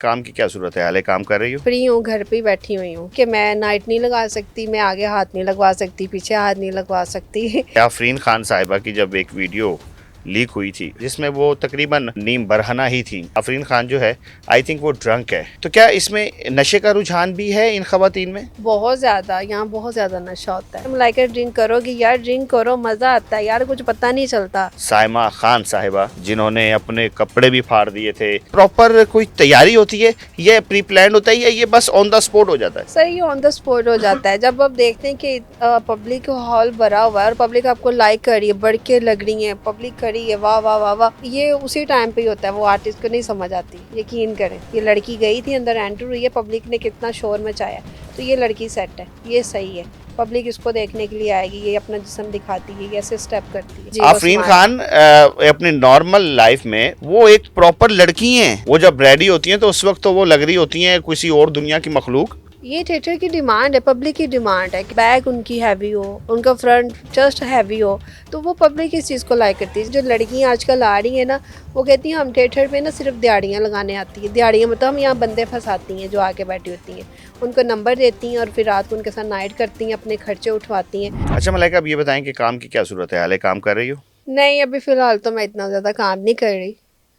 काम की क्या सूरत है? हाल है, काम कर रही हो? फ्री हूँ, घर पे ही बैठी हुई हूँ कि मैं नाइट नहीं लगा सकती, मैं आगे हाथ नहीं लगवा सकती, पीछे हाथ नहीं लगवा सकती। आफरीन खान साहिबा की जब एक वीडियो लीक हुई थी जिसमें वो तकरीबन नीम बरहना ही थी। आफरीन खान जो है आई थिंक वो ड्रंक है, तो क्या इसमें नशे का रुझान भी है इन खवातीन में? बहुत ज्यादा, यहाँ बहुत ज्यादा नशा होता है। तुम लाइक ड्रिंक करोगी यार, ड्रिंक करो, मजा आता है यार, कुछ पता नहीं चलता। साइमा खान साहिबा जिन्होंने अपने कपड़े भी फाड़ दिए थे, प्रॉपर कोई तैयारी होती है, ये प्री प्लान होता है या ये बस ऑन द स्पॉट हो जाता है? सर ये ऑन द स्पॉट हो जाता है। जब आप देखते हैं कि पब्लिक हॉल भरा हुआ है और पब्लिक आपको लाइक कर रही है, बढ़ के लग रही है, पब्लिक खड़ी है, वाह वाह वाह वाह, ये उसी टाइम पे ही होता है। वो आर्टिस्ट को नहीं समझ आती, यकीन करें। ये लड़की गई थी अंदर, एंटर हुई है, पब्लिक ने कितना शोर मचाया, तो ये लड़की सेट है, ये सही है। पब्लिक इसको देखने के लिए आएगी, ये अपना जिस्म दिखाती है, ये ऐसे स्टेप करती है। जी, आफरीन खान अपनी नॉर्मल लाइफ में वो एक प्रॉपर लड़की हैं। वो जब रेडी होती हैं तो उस वक्त तो वो लग रही होती हैं किसी और दुनिया की मखलूक। ये थिएटर की डिमांड है, पब्लिक की डिमांड है कि बैक उनकी हैवी हो, उनका फ्रंट जस्ट हैवी हो, तो वो पब्लिक इस चीज़ को लाइक करती है। जो लड़कियां आजकल आ रही हैं ना, वो कहती हैं हम थिएटर पे ना सिर्फ दिहाड़ियाँ लगाने आती है। दिहाड़ियाँ मतलब हम यहाँ बंदे फंसाती हैं जो आके बैठी होती हैं, उनको नंबर देती हैं और फिर रात को उनके साथ नाइट करती हैं, अपने खर्चे उठवाती हैं। अच्छा मलाइका, अब ये बताएं कि काम की क्या सूरत है? हाल है, काम कर रही हो? नहीं, अभी फ़िलहाल तो मैं इतना ज़्यादा काम नहीं कर रही।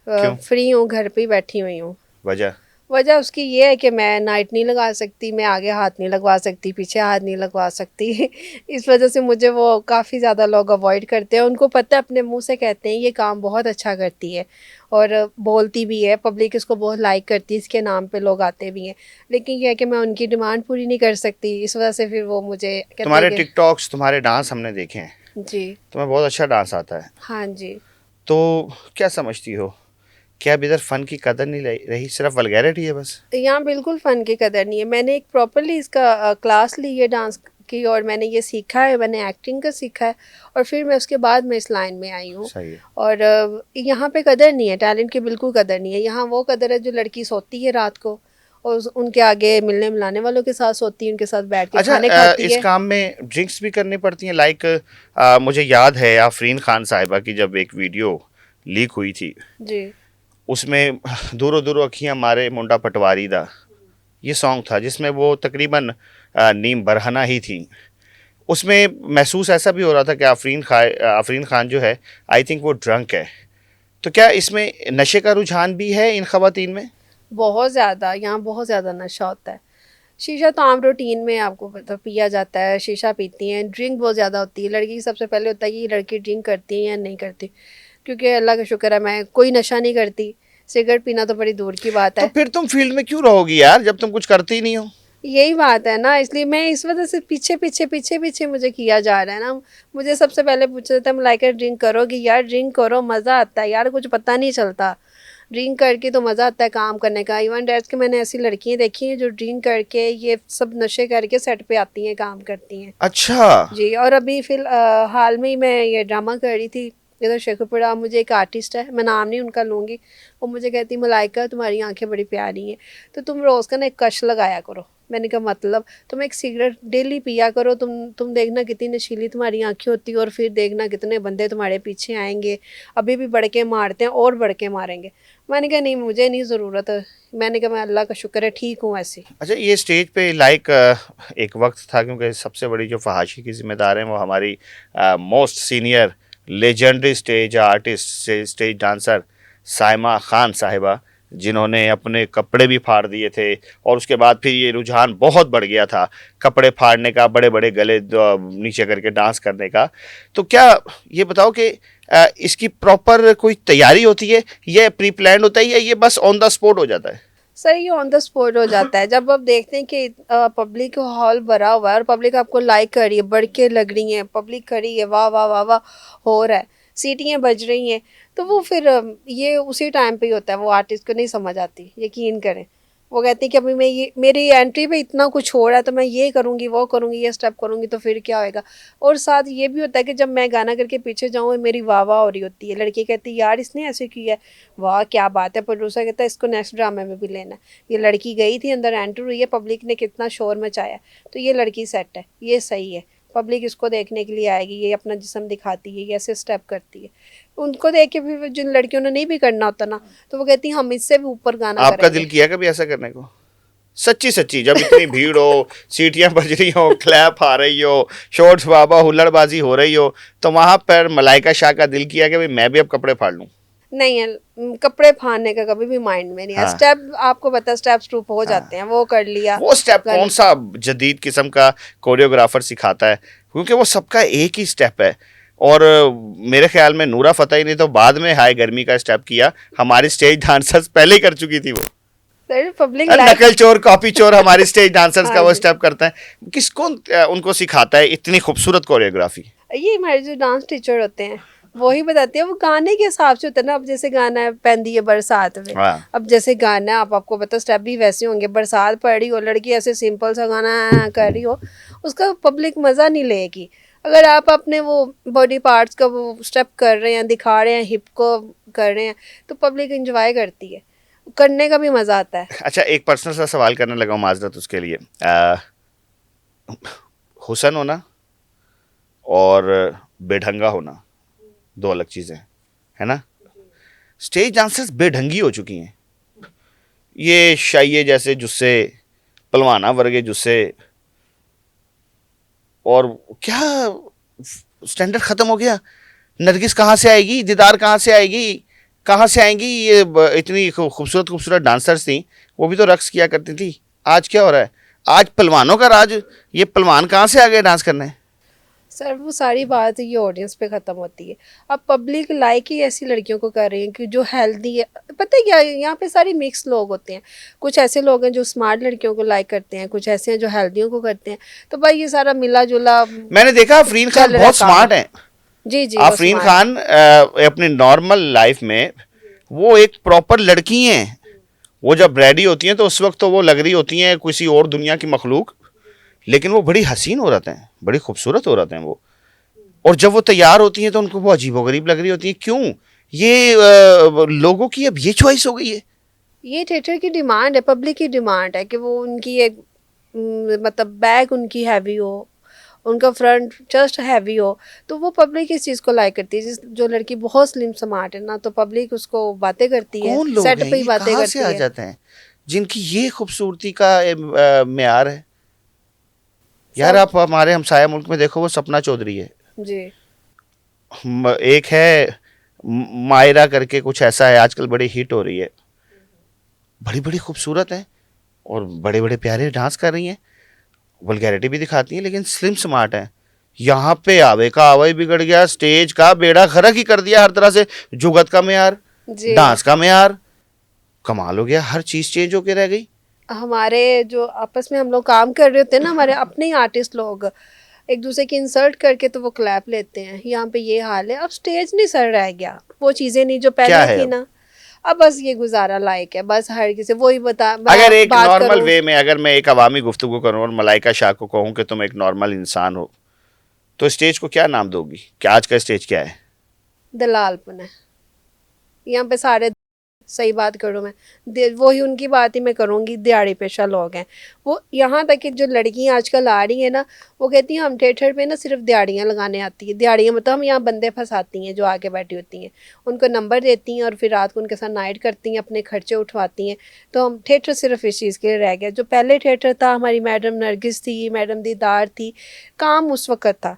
क्यों? फ्री हूँ, घर पे ही बैठी हुई हूँ। वजह? वजह उसकी ये है कि मैं नाइट नहीं लगा सकती, मैं आगे हाथ नहीं लगवा सकती, पीछे हाथ नहीं लगवा सकती। इस वजह से मुझे वो काफ़ी ज़्यादा लोग अवॉइड करते हैं। उनको पता है, अपने मुंह से कहते हैं ये काम बहुत अच्छा करती है और बोलती भी है, पब्लिक इसको बहुत लाइक करती है, इसके नाम पे लोग आते भी हैं। लेकिन यह है कि मैं उनकी डिमांड पूरी नहीं कर सकती, इस वजह से फिर वो मुझे कहते हैं तुम्हारे कि टिकटॉक्स, तुम्हारे डांस हमने देखे हैं, जी। तुम्हें बहुत अच्छा डांस आता है, हाँ जी। तो क्या समझती हो, क्या अब इधर फन की कदर नहीं रही, सिर्फ वल्गैरिटी है बस? यहाँ बिल्कुल फ़न की कदर नहीं है। मैंने एक प्रॉपरली इसका क्लास ली है डांस की, और मैंने ये सीखा है, मैंने एक्टिंग का सीखा है, और फिर मैं उसके बाद मैं इस लाइन में आई हूँ। सही है। और यहाँ पे कदर नहीं है, टैलेंट की बिल्कुल कदर नहीं है। यहाँ वो कदर है जो लड़की सोती है रात को और उनके आगे मिलने मिलाने वालों के साथ सोती है, उनके साथ बैठ के अच्छा, खाने खाती इस है। काम में ड्रिंक्स भी करनी पड़ती हैं? लाइक मुझे याद है आफरीन खान साहिबा की जब एक वीडियो लीक हुई थी जी। उसमें दूरों दूरों अखियां मारे मुंडा पटवारी दा, ये सॉन्ग था जिसमें वो तकरीबन नीम बरहना ही थी। उसमें महसूस ऐसा भी हो रहा था कि आफरीन खान जो है आई थिंक वो ड्रंक है, तो क्या इसमें नशे का रुझान भी है इन खवातीन में? बहुत ज़्यादा, यहाँ बहुत ज़्यादा नशा होता है। शीशा तो आम रूटीन में आपको पता पिया जाता है, शीशा पीती हैं, ड्रिंक बहुत ज़्यादा होती है। लड़की की सबसे पहले होता है कि लड़की ड्रिंक करती है या नहीं करती, क्योंकि अल्लाह का शुक्र है मैं कोई नशा नहीं करती। सिगरेट पीना तो बड़ी दूर की बात तो है। फिर तुम फील्ड में क्यों रहोगी यार जब तुम कुछ करती ही नहीं हो? यही बात है ना, इसलिए मैं इस वजह से पीछे पीछे पीछे पीछे मुझे किया जा रहा है ना। मुझे सबसे पहले पूछा जाता है मलाइका ड्रिंक करोगी यार, ड्रिंक करो, मज़ा आता है यार, कुछ पता नहीं चलता। ड्रिंक करके तो मज़ा आता है काम करने का। इवन डैट्स के मैंने ऐसी लड़कियां देखी हैं जो ड्रिंक करके ये सब नशे करके सेट पे आती हैं, काम करती हैं। अच्छा। जी। और अभी हाल में ही मैं ये ड्रामा कर रही थी इधर शेखुपुरा। मुझे एक आर्टिस्ट है, मैं नाम नहीं उनका लूँगी, वो मुझे कहती मलाइका तुम्हारी आंखें बड़ी प्यारी हैं, तो तुम रोज़ का ना एक कश लगाया करो। मैंने कहा मतलब? तुम एक सिगरेट डेली पिया करो, तुम देखना कितनी नशीली तुम्हारी आंखें होती है, और फिर देखना कितने बंदे तुम्हारे पीछे आएंगे, अभी भी बढ़ के मारते हैं और बढ़ के मारेंगे। मैंने कहा नहीं, मुझे नहीं ज़रूरत है। मैंने कहा मैं अल्लाह का शुक्र है ठीक हूँ ऐसी। अच्छा, ये स्टेज पे लाइक एक वक्त था, क्योंकि सबसे बड़ी जो फहाशी की जिम्मेदार हैं वो हमारी most senior legendary stage artist, stage dancer Saima Khan साहिबा, जिन्होंने अपने कपड़े भी फाड़ दिए थे और उसके बाद फिर ये रुझान बहुत बढ़ गया था कपड़े फाड़ने का, बड़े बड़े गले नीचे करके डांस करने का। तो क्या ये बताओ कि इसकी प्रॉपर कोई तैयारी होती है, ये प्री प्लान होता है या ये बस ऑन द स्पॉट हो जाता है? सर ये ऑन द स्पॉट हो जाता है। जब आप देखते हैं कि पब्लिक हॉल भरा हुआ है और पब्लिक आपको लाइक कर रही है, बढ़ के लग रही है, पब्लिक खड़ी है, वाह वाह वाह वाह हो रहा है, सीटियाँ बज रही हैं, तो वो फिर ये उसी टाइम पे ही होता है। वो आर्टिस्ट को नहीं समझ आती, यकीन करें। वो कहती है कि अभी मैं ये मेरी एंट्री पे इतना कुछ हो रहा है, तो मैं ये करूँगी, वो करूँगी, ये स्टेप करूँगी, तो फिर क्या होएगा। और साथ ये भी होता है कि जब मैं गाना करके पीछे जाऊँ, मेरी वाह वाह हो रही होती है, लड़की कहती है यार इसने ऐसे किया है, वाह क्या बात है। प्रोड्यूसर कहता है इसको नेक्स्ट ड्रामे में भी लेना है। ये लड़की गई थी अंदर, एंटर हुई है, पब्लिक ने कितना शोर मचाया, तो ये लड़की सेट है, ये सही है। पब्लिक इसको देखने के लिए आएगी, ये अपना जिस्म दिखाती है, ये ऐसे स्टेप करती है। उनको देख के फिर जिन लड़कियों ने नहीं भी करना होता ना, तो वो कहती हैं हम इससे भी ऊपर गाना आपका करेंगे। दिल किया कभी ऐसा करने को? सच्ची सच्ची, जब इतनी भीड़ हो, सीटियां बज रही हो, क्लैप आ रही हो, शोर्ट्स बाबा हुल्लड़बाजी हो रही हो, तो वहां पर मलाइका शाह का दिल किया कि भाई मैं भी अब कपड़े फाड़ लूं? नहीं है, कपड़े फाड़ने का कभी भी माइंड में नहीं है। हाँ। स्टेप आपको पता, स्टेप स्टूप हो जाते हैं, वो कर लिया। वो स्टेप गाने- कौन सा जदीद किस्म का कोरियोग्राफर सिखाता है? क्योंकि वो सबका एक ही स्टेप है। और मेरे ख्याल में नूरा फतेही ने तो बाद में हाय गर्मी का स्टेप किया, हमारी स्टेज डांसर्स पहले ही कर चुकी थी वो। सर पब्लिक अरे लाइक, नकल चोर कॉपी चोर हमारी स्टेज डांसर्स हाँ का वो जी। स्टेप करते हैं। किसको उनको सिखाता है इतनी खूबसूरत कोरियोग्राफी? ये हमारे जो डांस टीचर होते हैं वो ही बताते हैं, वो गाने के हिसाब से होता है ना। अब जैसे गाना है पैंदी है बरसात में, हाँ। अब जैसे गाना है, आपको पता स्टेप भी वैसे होंगे। बरसात पड़ रही हो, लड़की ऐसे सिंपल सा गाना कर रही हो, उसका पब्लिक मज़ा नहीं लेगी। अगर आप अपने वो बॉडी पार्ट्स का वो स्टेप कर रहे हैं, दिखा रहे हैं, हिप को कर रहे हैं, तो पब्लिक इंजॉय करती है, करने का भी मज़ा आता है। अच्छा, एक पर्सनल सा सवाल करने लगा हूँ, माजरत उसके लिए। हुसन होना और बेढंगा होना दो अलग चीज़ें हैं, है ना? स्टेज डांसर्स बेढंगी हो चुकी हैं। ये शाइये जैसे जुस्से, पलवाना वर्गे जुस्से, और क्या स्टैंडर्ड ख़त्म हो गया। नरगिस कहाँ से आएगी, दीदार कहाँ से आएगी, कहाँ से आएंगी? ये इतनी खूबसूरत खूबसूरत डांसर्स थी, वो भी तो रक्स किया करती थी। आज क्या हो रहा है? आज पहलवानों का राज। ये पहलवान कहाँ से आ गए डांस करने? सर वो सारी बात ये ऑडियंस पे ख़त्म होती है। अब पब्लिक लाइक ही ऐसी लड़कियों को कर रही है कि जो हेल्दी है। पता है क्या, यहाँ पे सारी मिक्स लोग होते हैं। कुछ ऐसे लोग हैं जो स्मार्ट लड़कियों को लाइक करते हैं, कुछ ऐसे हैं जो हेल्दियों को करते हैं। तो भाई ये सारा मिला जुला मैंने देखा अफरीन खान चल रहा बहुत काम। स्मार्ट है। जी जी, वो आफरीन smart खान अपनी नॉर्मल लाइफ में वो एक प्रॉपर लड़की हैं। वो जब रेडी होती हैं तो उस वक्त तो वो लग रही होती हैं किसी और दुनिया की मखलूक, लेकिन वो बड़ी हसीन औरत हैं, बड़ी खूबसूरत औरत हैं वो। और जब वो तैयार होती हैं तो उनको वो अजीबोगरीब लग रही होती हैं। क्यों? ये लोगों की अब ये चॉइस हो गई है। ये थिएटर की डिमांड है, पब्लिक की डिमांड है कि वो उनकी एक मतलब बैक उनकी हैवी हो, उनका फ्रंट जस्ट हैवी हो, तो वो पब्लिक इस चीज़ को लाइक करती है। जो लड़की बहुत स्लिम स्मार्ट है ना, तो पब्लिक उसको बातें करती है, कौन लोग सेट हैं पे ही ये, बातें कहाँ करती से आ है। जाते हैं जिनकी ये खूबसूरती का मेयार है? यार सब आप हमारे हमसाया मुल्क में देखो, वो सपना चौधरी है, जी एक है मायरा करके कुछ ऐसा है, आजकल बड़ी हिट हो रही है, बड़ी बड़ी खूबसूरत है और बड़े बड़े प्यारे डांस कर रही हैं, वल्गैरिटी भी दिखाती हैं, लेकिन स्लिम स्मार्ट है। यहाँ पे आवे का आवा ही बिगड़ गया, स्टेज का बेड़ा गर्क ही कर दिया हर तरह से। जुगत का मेयार, जी। डांस का मेयार, कमाल हो गया, हर चीज़ चेंज होके रह गई। हमारे जो आपस में हम लोग काम कर रहे होते हैं ना, हमारे अपने ही आर्टिस्ट लोग एक दूसरे की इंसल्ट करके तो वो क्लैप लेते हैं। यहाँ पे ये हाल है। अब स्टेज नहीं सर रह गया, वो चीज़ें नहीं जो क्या पहले है थी अब? ना। अब बस ये गुजारा लायक है, बस हर किसी वही बता अगर एक बात नॉर्मल करूं। वे में अगर मैं एक अवामी गुफ्तगू करूँ और मलाइका शाह को कहूँ कि तुम एक नॉर्मल इंसान हो, तो स्टेज को क्या नाम दोगी? क्या आज का स्टेज क्या है? दलालपन है यहाँ पे सारे। सही बात करूँ मैं, वही उनकी बात ही मैं करूँगी। दिहाड़ी पेशा लोग हैं वो। यहाँ तक कि जो लड़कियाँ आजकल आ रही हैं ना, वो कहती हैं हम थिएटर पे ना सिर्फ दिहाड़ियाँ लगाने आती है। दिहाड़ियाँ मतलब हम यहाँ बंदे फंसाती हैं जो आके बैठी होती हैं, उनको नंबर देती हैं और फिर रात को उनके साथ नाइट करती हैं, अपने खर्चे उठवाती हैं। तो हम थिएटर सिर्फ इस चीज़ के लिए रह गया। जो पहले थिएटर था, हमारी मैडम नरगिस थी, मैडम दीदार थी, काम उस वक्त था,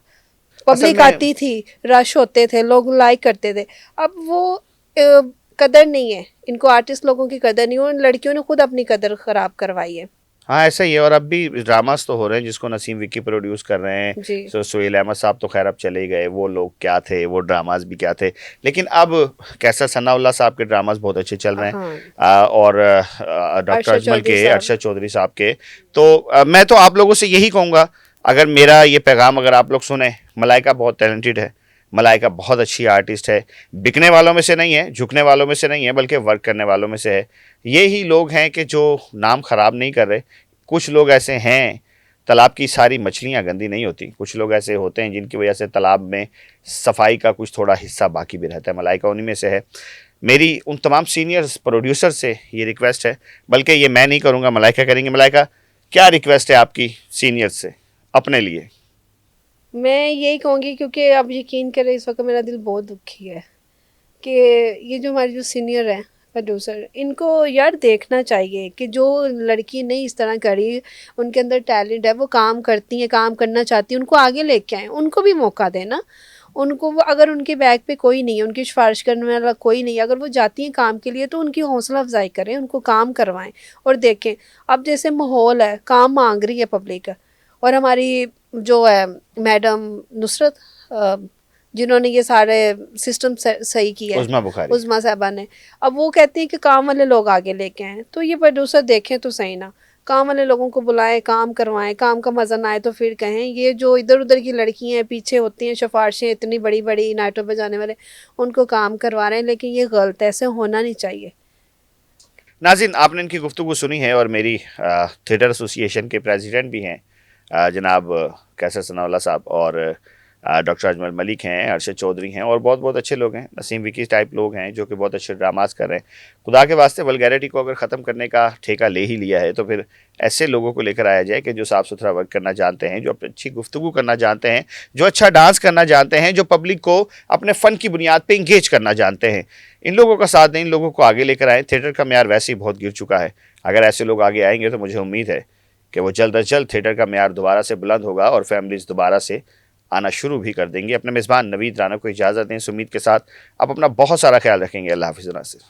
पब्लिक में आती थी, रश होते थे, लोग लाइक करते थे। अब वो कदर नहीं है, इनको आर्टिस्ट लोगों की कदर नहीं हो। उन लड़कियों ने खुद अपनी कदर खराब करवाई है। हाँ ऐसा ही है। और अब भी ड्रामास तो हो रहे हैं जिसको नसीम विक्की प्रोड्यूस कर रहे हैं। जी सुहेल अहमद साहब तो खैर अब चले गए, वो लोग क्या थे, वो ड्रामास भी क्या थे। लेकिन अब कैसर सनाउल्लाह साहब के ड्रामास बहुत अच्छे चल रहे हैं। हाँ। और डॉक्टर अरशद अजमल चौधरी के, साहब। अरशद चौधरी साहब के। तो मैं तो आप लोगों से यही कहूँगा, अगर मेरा ये पैगाम अगर आप लोग सुने, मलाइका बहुत टैलेंटेड है, मलाइका बहुत अच्छी आर्टिस्ट है। बिकने वालों में से नहीं है, झुकने वालों में से नहीं है, बल्कि वर्क करने वालों में से है। ये ही लोग हैं कि जो नाम ख़राब नहीं कर रहे। कुछ लोग ऐसे हैं, तालाब की सारी मछलियाँ गंदी नहीं होती। कुछ लोग ऐसे होते हैं जिनकी वजह से तालाब में सफाई का कुछ थोड़ा हिस्सा बाकी भी रहता है। मलाइका उन्हीं में से है। मेरी उन तमाम सीनियर्स प्रोड्यूसर से ये रिक्वेस्ट है, बल्कि ये मैं नहीं करूँगा, मलाइका करेंगे। मलाइका, क्या रिक्वेस्ट है आपकी सीनियर्स से अपने लिए? मैं यही कहूँगी, क्योंकि आप यकीन करें इस वक्त मेरा दिल बहुत दुखी है कि ये जो हमारी जो सीनियर है प्रोड्यूसर, इनको यार देखना चाहिए कि जो लड़की नहीं इस तरह करी, उनके अंदर टैलेंट है, वो काम करती हैं, काम करना चाहती हैं, उनको आगे लेके आएँ, उनको भी मौका दें ना। उनको वो, अगर उनके बैग पे कोई नहीं है, उनकी सिफारिश करने वाला कोई नहीं है, अगर वो जाती हैं काम के लिए तो उनकी हौसला अफजाई करें, उनको काम करवाएं और देखें। अब जैसे माहौल है, काम मांग रही है पब्लिक, और हमारी जो है मैडम नुसरत, अ, जिन्होंने ये सारे सिस्टम सही किया है, उज़मा बुखारी। उज़मा साहबा ने, अब वो कहती हैं कि काम वाले लोग आगे लेके आएँ। तो ये प्रोड्यूसर देखें तो सही ना, काम वाले लोगों को बुलाएं, काम करवाएं, काम का मज़ा ना आए तो फिर कहें। ये जो इधर उधर की लड़कियां हैं, पीछे होती हैं सिफारिशें इतनी बड़ी बड़ी नाइटों पे जाने वाले, उनको काम करवा रहे हैं, लेकिन ये गलत है, ऐसे होना नहीं चाहिए। नाज़रीन, आपने इनकी गुफ्तगू सुनी है और मेरी थिएटर एसोसिएशन के प्रेसिडेंट भी हैं जनाब कैसर सनाउल्लाह साहब, और डॉक्टर अजमल मलिक हैं, अरशद चौधरी हैं, और बहुत बहुत अच्छे लोग हैं, नसीम विकी टाइप लोग हैं जो कि बहुत अच्छे ड्रामास कर रहे हैं। खुदा के वास्ते वल्गैरिटी को अगर ख़त्म करने का ठेका ले ही लिया है तो फिर ऐसे लोगों को लेकर आया जाए कि जो साफ़ सुथरा वर्क करना जानते हैं, जो अच्छी गुफ्तगू करना जानते हैं, जो अच्छा डांस करना जानते हैं, जो पब्लिक को अपने फ़न की बुनियाद पर इंगेज करना जानते हैं। इन लोगों का साथ दें, इन लोगों को आगे लेकर आएँ। थिएटर का म्यार वैसे ही बहुत गिर चुका है, अगर ऐसे लोग आगे आएंगे तो मुझे उम्मीद है कि वो जल्द अज जल्द थिएटर का म्यार दोबारा से बुलंद होगा और फैमिलीज़ दोबारा से आना शुरू भी कर देंगे। अपने मेज़बान नवीद राना को इजाज़त दें इस उम्मीद के साथ। आप अपना बहुत सारा ख्याल रखेंगे। अल्लाह हाफ़िज़ नासिर।